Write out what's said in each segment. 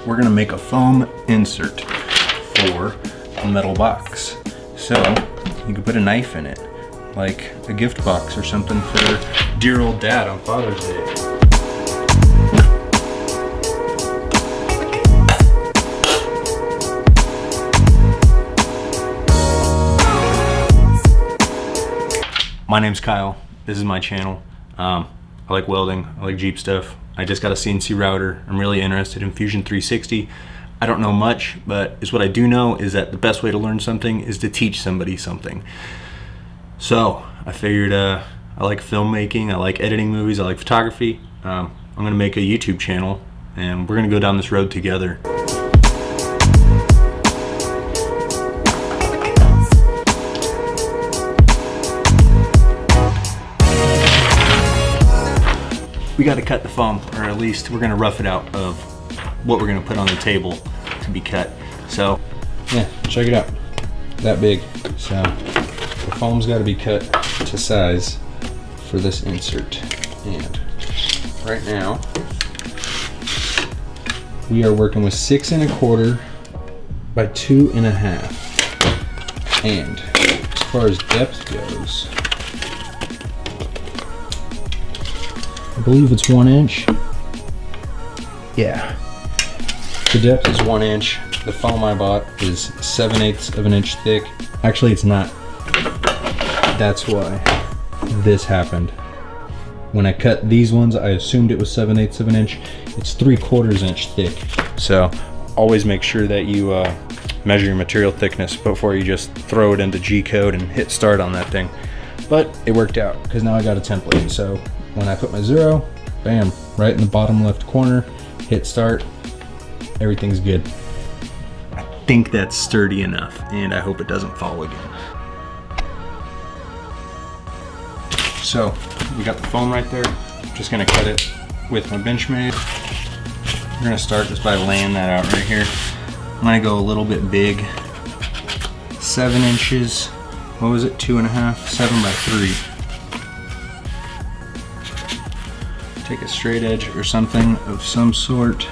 we're gonna make a foam insert for a metal box. So you can put a knife in it, like a gift box or something for dear old dad on Father's Day. My name's Kyle, this is my channel. I like welding, I like Jeep stuff. I just got a CNC router. I'm really interested in Fusion 360. I don't know much, but is what I do know is that the best way to learn something is to teach somebody something. So I figured I like filmmaking, I like editing movies, I like photography. I'm gonna make a YouTube channel and we're gonna go down this road together. We got to cut the foam, or at least we're going to rough it out of what we're going to put on the table to be cut. So yeah, check it out, that big. So the foam's got to be cut to size for this insert. And right now we are working with 6 1/4 by 2 1/2. And as far as depth goes, I believe it's 1 inch. Yeah, the depth is 1 inch. The foam I bought is 7/8 of an inch thick. Actually, it's not. That's why this happened. When I cut these ones, I assumed it was 7/8 of an inch. It's 3/4 inch thick. So always make sure that you measure your material thickness before you just throw it into G-code and hit start on that thing. But it worked out because now I got a template. So when I put my 0, bam, right in the bottom left corner, hit start, everything's good. I think that's sturdy enough, and I hope it doesn't fall again. So we got the foam right there. I'm just gonna cut it with my Benchmade. We're gonna start just by laying that out right here. I'm gonna go a little bit big, 7 inches. What was it, 2 1/2, 7 by 3. Take a straight edge or something of some sort.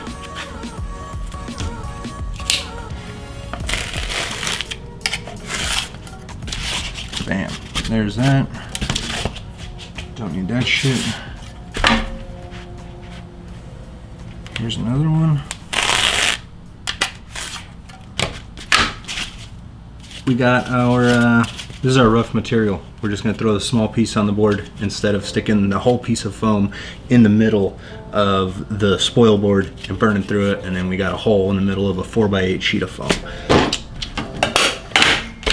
Bam, there's that. Don't need that shit. Here's another one. We got our, this is our rough material. We're just gonna throw the small piece on the board instead of sticking the whole piece of foam in the middle of the spoil board and burning through it, and then we got a hole in the middle of a 4x8 sheet of foam.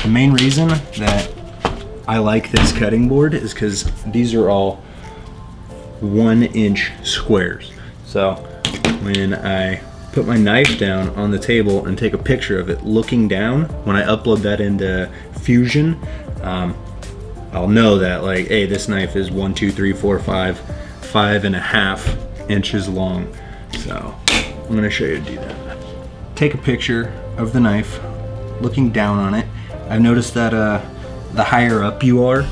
The main reason that I like this cutting board is because these are all 1 inch squares. So when I put my knife down on the table and take a picture of it looking down, when I upload that into Fusion, I'll know that, like, hey, this knife is 1, 2, 3, 4, 5, 5 1/2 inches long. So I'm gonna show you how to do that. Take a picture of the knife looking down on it. I've noticed that the higher up you are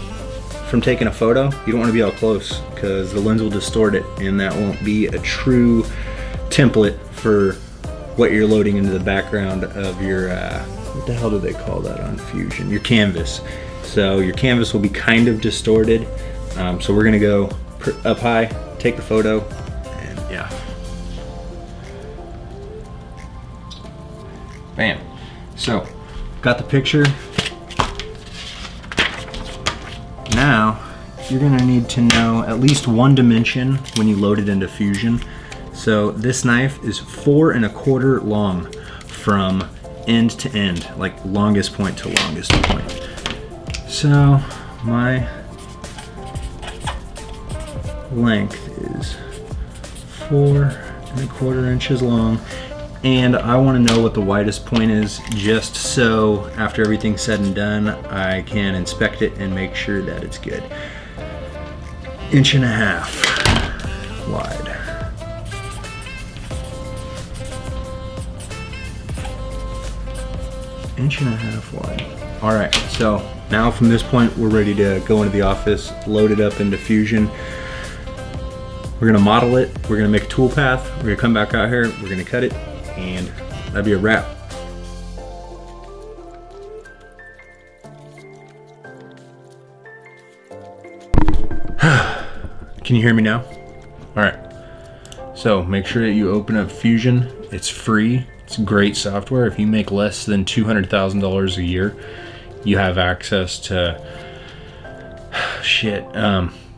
from taking a photo, you don't want to be all close because the lens will distort it, and that won't be a true template for what you're loading into the background of your what the hell do they call that on Fusion? Your canvas. So your canvas will be kind of distorted. So we're gonna go up high, take the photo, and yeah. Bam. So, got the picture. Now, you're gonna need to know at least one dimension when you load it into Fusion. So this knife is 4 1/4 long from end to end, like longest point to longest point. So my length is 4 1/4 inches long, and I want to know what the widest point is, just so after everything's said and done, I can inspect it and make sure that it's good. 1.5 wide. Inch and a half wide. All right, so now from this point, we're ready to go into the office, load it up into Fusion. We're gonna model it, we're gonna make a toolpath, we're gonna come back out here, we're gonna cut it, and that'd be a wrap. Can you hear me now? All right. So make sure that you open up Fusion. It's free. It's great software. If you make less than $200,000 a year, you have access to shit.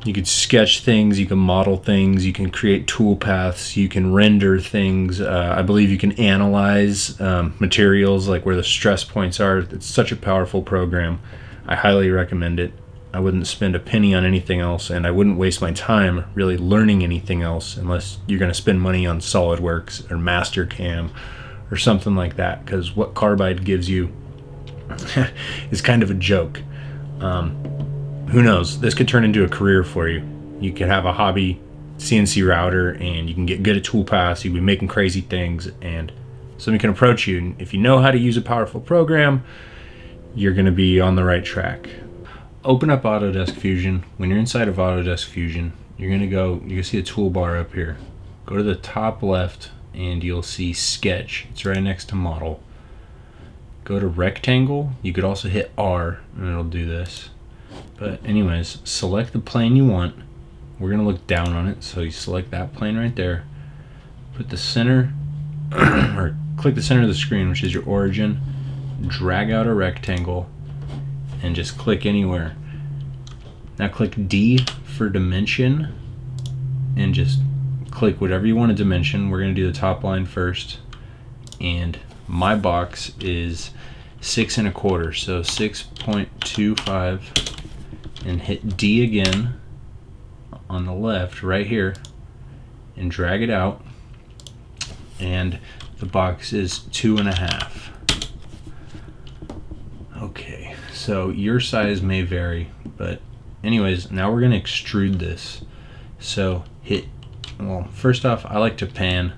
You can sketch things, you can model things, you can create toolpaths, you can render things. I believe you can analyze materials, like where the stress points are. It's such a powerful program. I highly recommend it. I wouldn't spend a penny on anything else, and I wouldn't waste my time really learning anything else unless you're going to spend money on SolidWorks or Mastercam or something like that, because what Carbide gives you is kind of a joke. Who knows? This could turn into a career for you. You could have a hobby CNC router, and you can get good at toolpaths. You can be making crazy things, and somebody can approach you. And if you know how to use a powerful program, you're going to be on the right track. Open up Autodesk Fusion. When you're inside of Autodesk Fusion, you're going to go, you can see a toolbar up here. Go to the top left, and you'll see Sketch. It's right next to Model. Go to Rectangle. You could also hit R, and it'll do this. But anyways, select the plane you want. We're going to look down on it, so you select that plane right there. Put the center, or click the center of the screen, which is your origin. Drag out a rectangle, and just click anywhere. Now click D for dimension, and just click whatever you want to dimension. We're going to do the top line first, and my box is 6 1/4, so 6.25, and hit D again on the left right here and drag it out, and the box is 2.5. Okay, so your size may vary, but anyways, now we're gonna extrude this. So well, first off, I like to pan.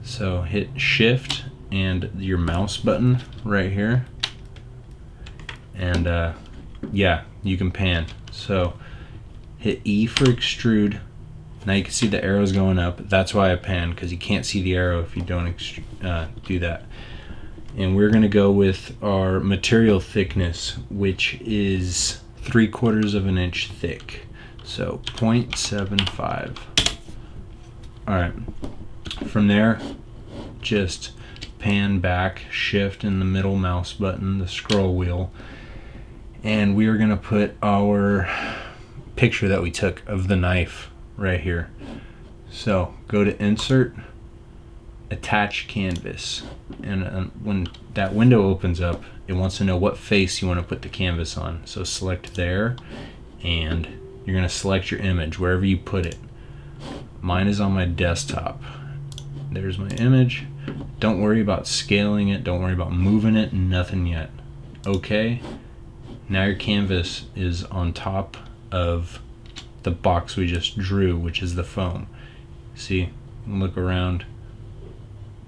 So hit Shift and your mouse button right here, and yeah, you can pan. So hit E for extrude. Now you can see the arrows going up. That's why I pan, because you can't see the arrow if you don't do that. And we're gonna go with our material thickness, which is 3/4 of an inch thick. So 0.75. All right, from there, just pan back, Shift in the middle mouse button, the scroll wheel, and we are gonna put our picture that we took of the knife right here. So go to Insert, Attach Canvas, and when that window opens up, it wants to know what face you want to put the canvas on. So select there, and you're going to select your image wherever you put it. Mine is on my desktop. There's my image. Don't worry about scaling it, don't worry about moving it, nothing yet. Okay, now your canvas is on top of the box we just drew, which is the foam. See, look around,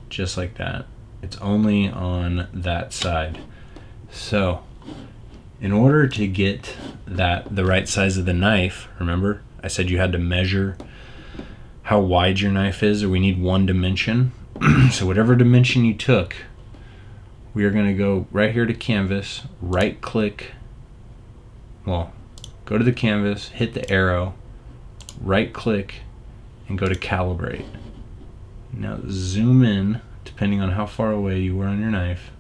just like that. It's only on that side. So in order to get that the right size of the knife, remember I said you had to measure how wide your knife is, or we need one dimension. So whatever dimension you took, we are going to go right here to canvas, right click, well, go to the canvas, hit the arrow, right click, and go to calibrate. Now zoom in, depending on how far away you were on your knife,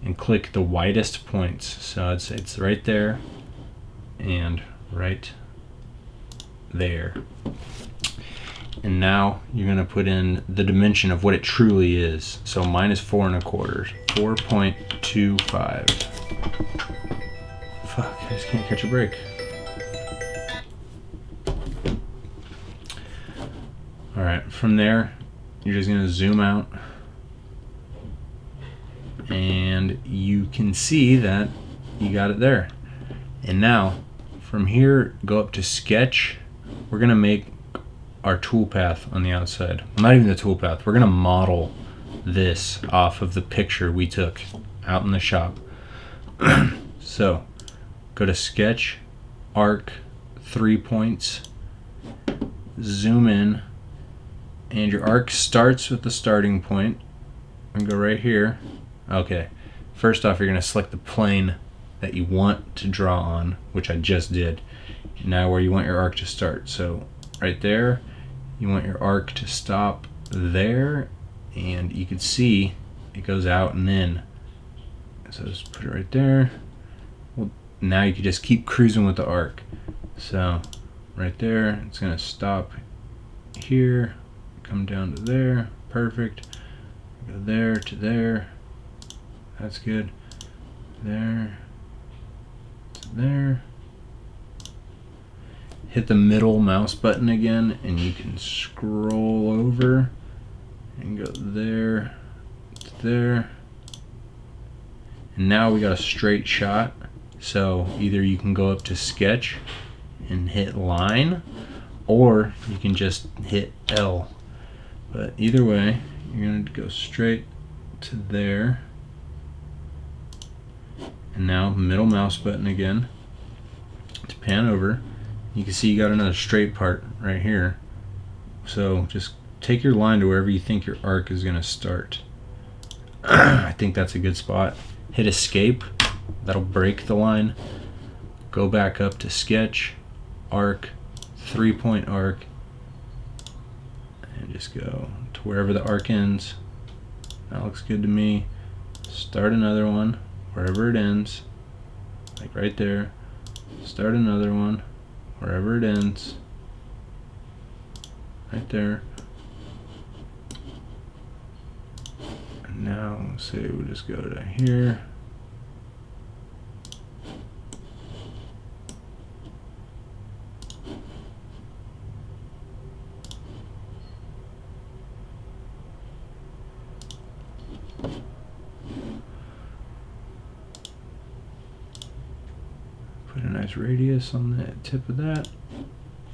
and click the widest points. So I'd say it's right there and right there. And now you're going to put in the dimension of what it truly is. So mine is 4 1/4, 4.25. Fuck, I just can't catch a break. All right, from there, you're just going to zoom out, and you can see that you got it there. And now from here, go up to Sketch. We're going to make our toolpath on the outside. Well, not even the toolpath. We're going to model this off of the picture we took out in the shop. So go to Sketch, Arc, 3 points, zoom in, And your arc starts with the starting point and go right here. Okay, first off, you're going to select the plane that you want to draw on, which I just did. Now where you want your arc to start. So right there, you want your arc to stop there, and you can see it goes out and in. So just put it right there. Well, now you can just keep cruising with the arc. So right there, it's going to stop here, come down to there, perfect. Go there to there, that's good. There to there. Hit the middle mouse button again, and you can scroll over and go there to there. And now we got a straight shot. So either you can go up to sketch and hit line, or you can just hit L. But either way, you're going to go straight to there. And now middle mouse button again to pan over. You can see you got another straight part right here. So just take your line to wherever you think your arc is going to start. I think that's a good spot. Hit escape. That'll break the line. Go back up to sketch, arc, 3-point arc, and just go to wherever the arc ends. That looks good to me. Start another one wherever it ends, like right there. Start another one wherever it ends, right there. And now say we'll just go to here. Put a nice radius on the tip of that,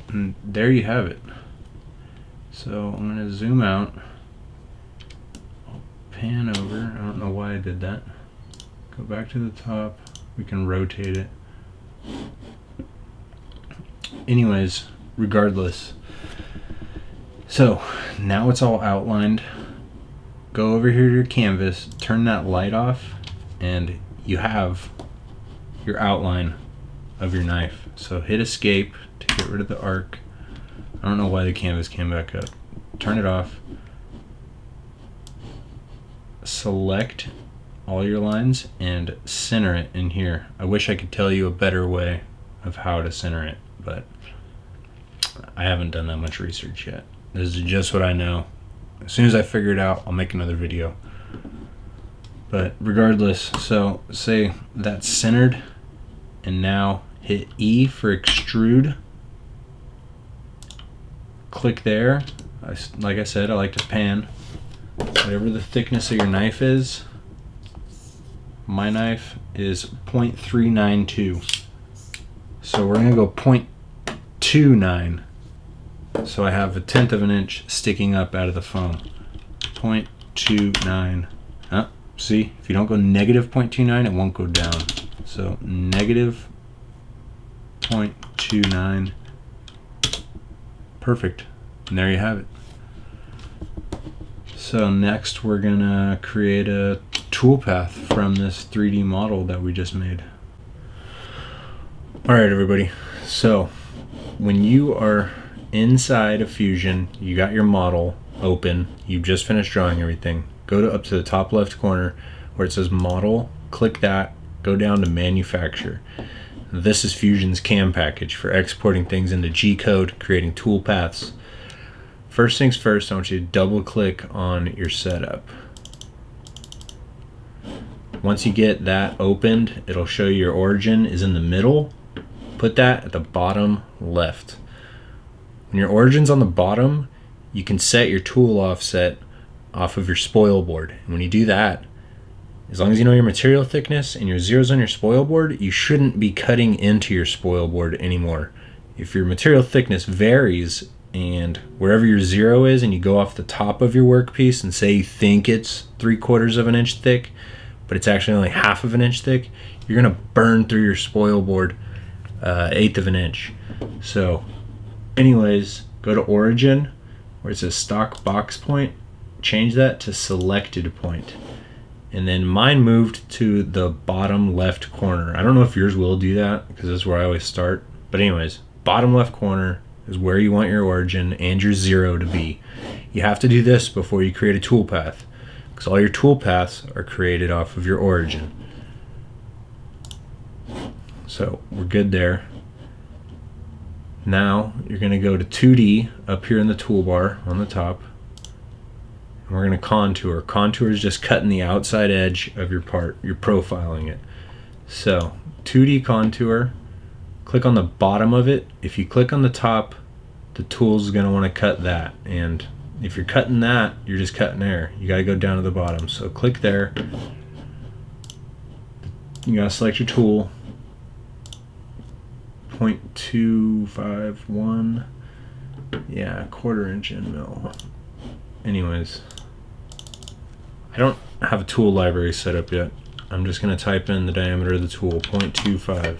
and there you have it. So I'm going to zoom out, I'll pan over. I don't know why I did that. Go back to the top, we can rotate it. Anyways, regardless, so now it's all outlined. Go over here to your canvas, turn that light off, and you have your outline of your knife. So hit escape to get rid of the arc. I don't know why the canvas came back up. Turn it off. Select all your lines and center it in here. I wish I could tell you a better way of how to center it, but I haven't done that much research yet. This is just what I know. As soon as I figure it out, I'll make another video. But regardless, so say that's centered, and now hit E for extrude. Click there. Like I said, I like to pan. Whatever the thickness of your knife is, my knife is 0.392. So we're gonna go 0.29. So I have 1/10 of an inch sticking up out of the foam. 0.29. See, if you don't go negative 0.29, it won't go down. So negative 0.29. Perfect. And there you have it. So next we're gonna create a toolpath from this 3D model that we just made. All right, everybody. So when you are inside of Fusion, you got your model open, you've just finished drawing everything. Go up to the top left corner where it says model, click that, go down to manufacture. This is Fusion's CAM package for exporting things into G-code, creating toolpaths. First things first, I want you to double click on your setup. Once you get that opened, it'll show you your origin is in the middle. Put that at the bottom left. When your origin's on the bottom, you can set your tool offset off of your spoil board. And when you do that, as long as you know your material thickness and your zeros on your spoil board, you shouldn't be cutting into your spoil board anymore. If your material thickness varies and wherever your zero is and you go off the top of your workpiece and say you think it's 3/4 of an inch thick, but it's actually only 1/2 of an inch thick, you're gonna burn through your spoil board 1/8 of an inch. So anyways, go to origin, where it says stock box point, change that to selected point. And then mine moved to the bottom left corner. I don't know if yours will do that because that's where I always start. But anyways, bottom left corner is where you want your origin and your 0 to be. You have to do this before you create a toolpath, because all your toolpaths are created off of your origin. So we're good there. Now you're going to go to 2D up here in the toolbar on the top. And we're going to contour. Contour is just cutting the outside edge of your part. You're profiling it. So 2D contour. Click on the bottom of it. If you click on the top, the tool's going to want to cut that. And if you're cutting that, you're just cutting air. You got to go down to the bottom. So click there. You got to select your tool. 0.251. Yeah, 1/4 inch end mill. Anyways, I don't have a tool library set up yet. I'm just going to type in the diameter of the tool, 0.25.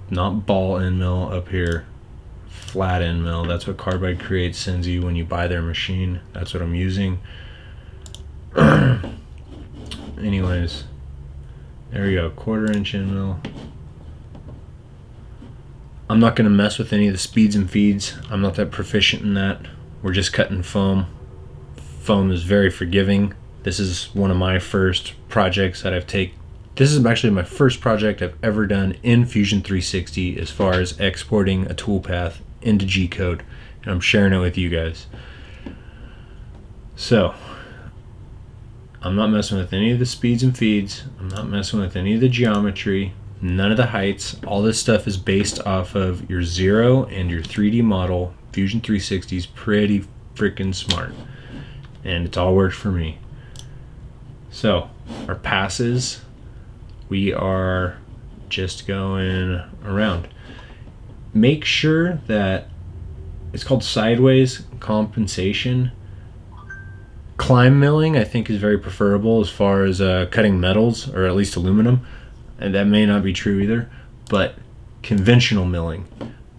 Not ball end mill up here, flat end mill. That's what Carbide Create sends you when you buy their machine. That's what I'm using. Anyways, there we go, 1/4 inch end mill. I'm not going to mess with any of the speeds and feeds. I'm not that proficient in that. We're just cutting foam. Foam is very forgiving. This is one of my first projects that I've taken. This is actually my first project I've ever done in Fusion 360 as far as exporting a toolpath into G-code, and I'm sharing it with you guys. So I'm not messing with any of the speeds and feeds. I'm not messing with any of the geometry, none of the heights. All this stuff is based off of your 0 and your 3D model. Fusion 360 is pretty freaking smart, and it's all worked for me. So our passes, we are just going around. Make sure that it's called sideways compensation. Climb milling I think is very preferable as far as cutting metals, or at least aluminum, and that may not be true either, but conventional milling.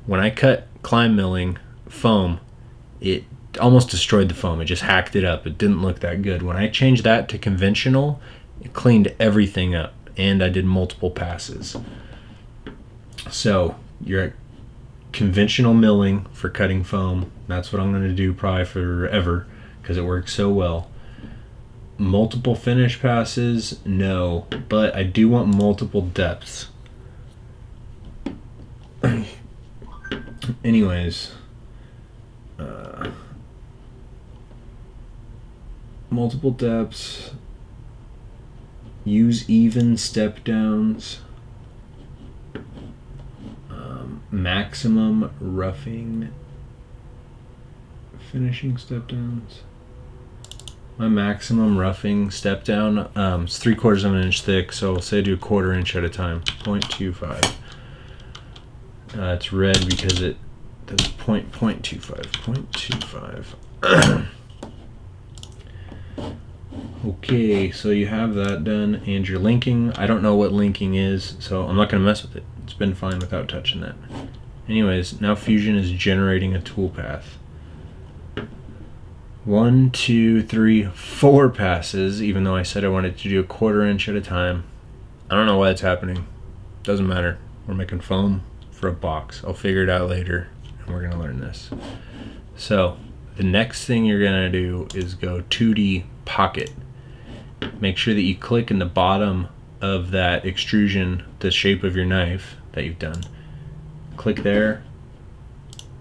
When I cut climb milling foam, it almost destroyed the foam. It just hacked it up. It didn't look that good. When I changed that to conventional, it cleaned everything up, and I did multiple passes. So you're at conventional milling for cutting foam. That's what I'm going to do probably forever because it works so well. Multiple finish passes, no, but I do want multiple depths. Anyways, multiple depths. Use even step downs. Maximum roughing. Finishing step downs. My maximum roughing step down is 3/4 of an inch thick, so I'll say do 1/4 inch at a time. 0.25. It's red because it does 0.25. 0.25. Okay, so you have that done, and your linking. I don't know what linking is, so I'm not going to mess with it. It's been fine without touching that. Anyways, now Fusion is generating a toolpath. 1, 2, 3, 4 passes, even though I said I wanted to do 1/4 inch at a time. I don't know why it's happening. Doesn't matter. We're making foam for a box. I'll figure it out later, and we're going to learn this. So the next thing you're going to do is go 2D pocket. Make sure that you click in the bottom of that extrusion, the shape of your knife that you've done. Click there.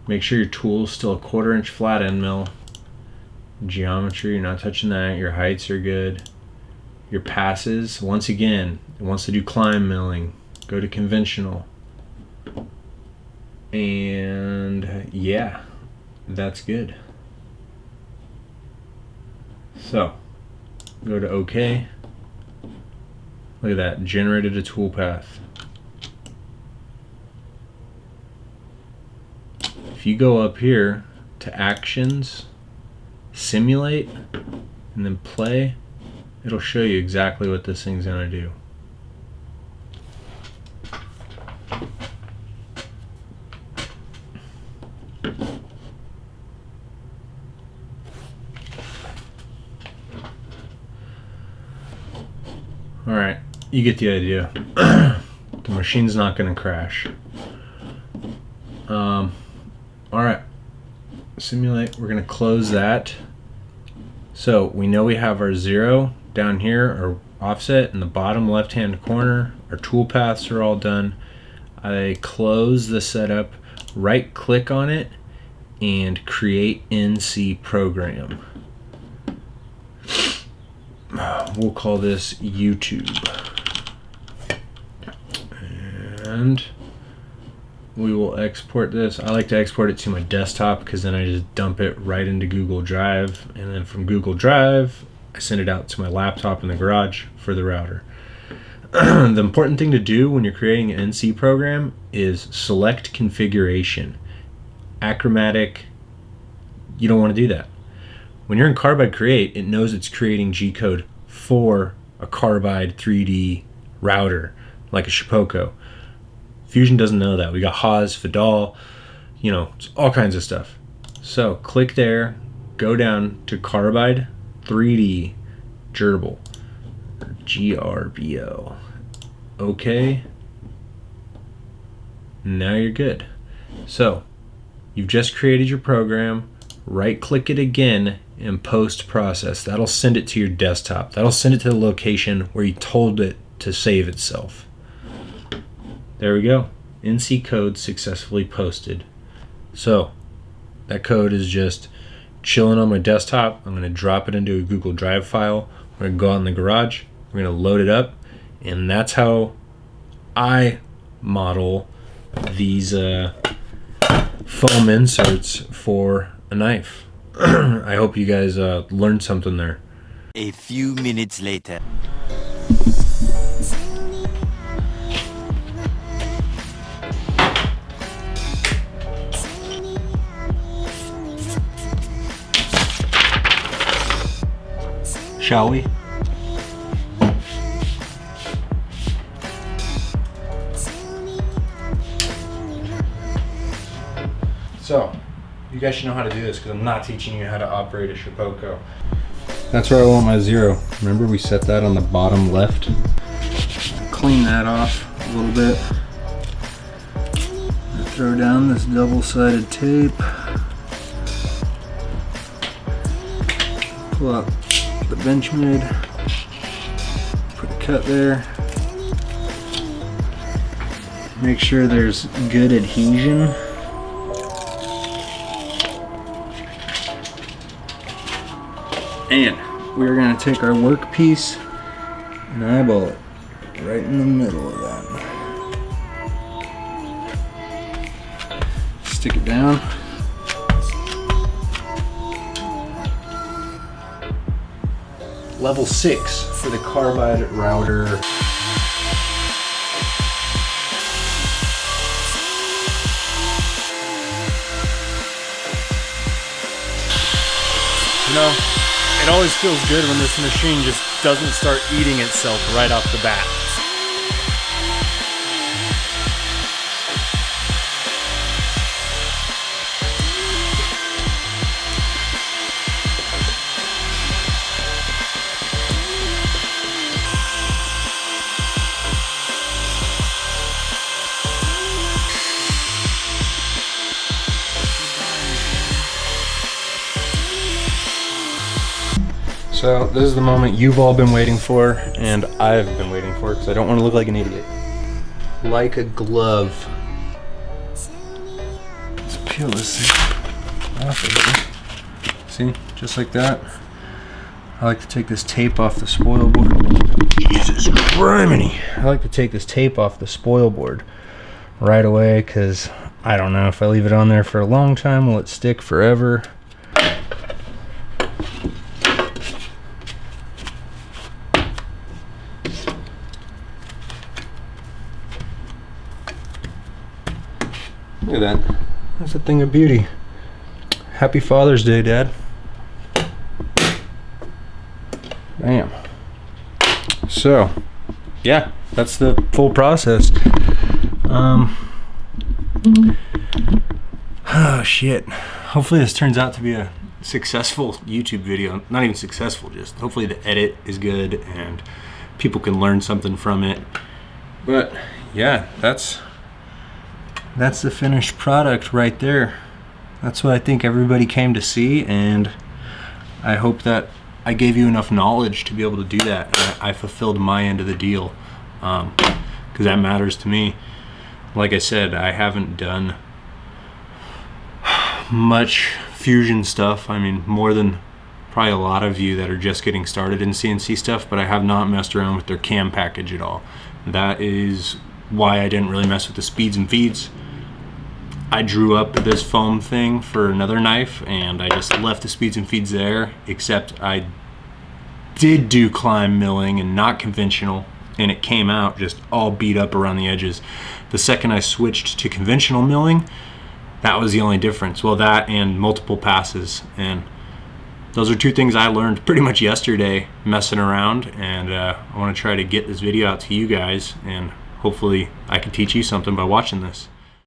Make sure your tool is still a 1/4 inch flat end mill. Geometry, you're not touching that. Your heights are good. Your passes, once again, it wants to do climb milling. Go to conventional. And yeah, that's good. So go to OK. Look at that, generated a toolpath. If you go up here to actions, simulate, and then play, it'll show you exactly what this thing's gonna do. All right, you get the idea. The machine's not gonna crash. All right, simulate, we're gonna close that. So we know we have our 0 down here, our offset in the bottom left-hand corner. Our toolpaths are all done. I close the setup, right-click on it, and create NC program. We'll call this YouTube. And we will export this. I like to export it to my desktop because then I just dump it right into Google Drive, and then from Google Drive I send it out to my laptop in the garage for the router. The important thing to do when you're creating an NC program is select configuration. Achromatic, you don't want to do that. When you're in Carbide Create, it knows it's creating G-code for a Carbide 3D router, like a shapeoko. Fusion doesn't know that. We got Haas, Fidal, you know, all kinds of stuff. So click there, go down to Carbide 3D Gerbil, GRBO. Okay. Now you're good. So you've just created your program. Right click it again and post process. That'll send it to your desktop. That'll send it to the location where you told it to save itself. There we go. NC code successfully posted. So that code is just chilling on my desktop. I'm going to drop it into a Google Drive file. We're going to go out in the garage. We're going to load it up. And that's how I model these foam inserts for a knife. I hope you guys learned something there. A few minutes later. Shall we? So, you guys should know how to do this because I'm not teaching you how to operate a shapeoko. That's where I want my 0. Remember we set that on the bottom left? Clean that off a little bit. Throw down this double-sided tape. Pull out the Benchmade. Put a cut there. Make sure there's good adhesion. And we're going to take our workpiece and eyeball it right in the middle of that. Stick it down. Level 6 for the Carbide router. You know, it always feels good when this machine just doesn't start eating itself right off the bat. So this is the moment you've all been waiting for, and I've been waiting for, because I don't want to look like an idiot. Like a glove. Let's peel this off of here. See, just like that. I like to take this tape off the spoil board. Jesus criminy! I like to take this tape off the spoil board right away, because I don't know if I leave it on there for a long time, will it stick forever? Look at that. That's a thing of beauty. Happy Father's Day, Dad. Bam. So, yeah, that's the full process. Oh, shit. Hopefully this turns out to be a successful YouTube video. Not even successful, just hopefully the edit is good and people can learn something from it. But yeah, that's the finished product right there. That's what I think everybody came to see, and I hope that I gave you enough knowledge to be able to do that. I fulfilled my end of the deal, because that matters to me. Like I said, I haven't done much fusion stuff. I mean, more than probably a lot of you that are just getting started in CNC stuff, but I have not messed around with their cam package at all. That is why I didn't really mess with the speeds and feeds. I drew up this foam thing for another knife, and I just left the speeds and feeds there, except I did do climb milling and not conventional, and it came out just all beat up around the edges. The second I switched to conventional milling, that was the only difference. Well, that and multiple passes, and those are two things I learned pretty much yesterday messing around, and I want to try to get this video out to you guys, and hopefully I can teach you something by watching this.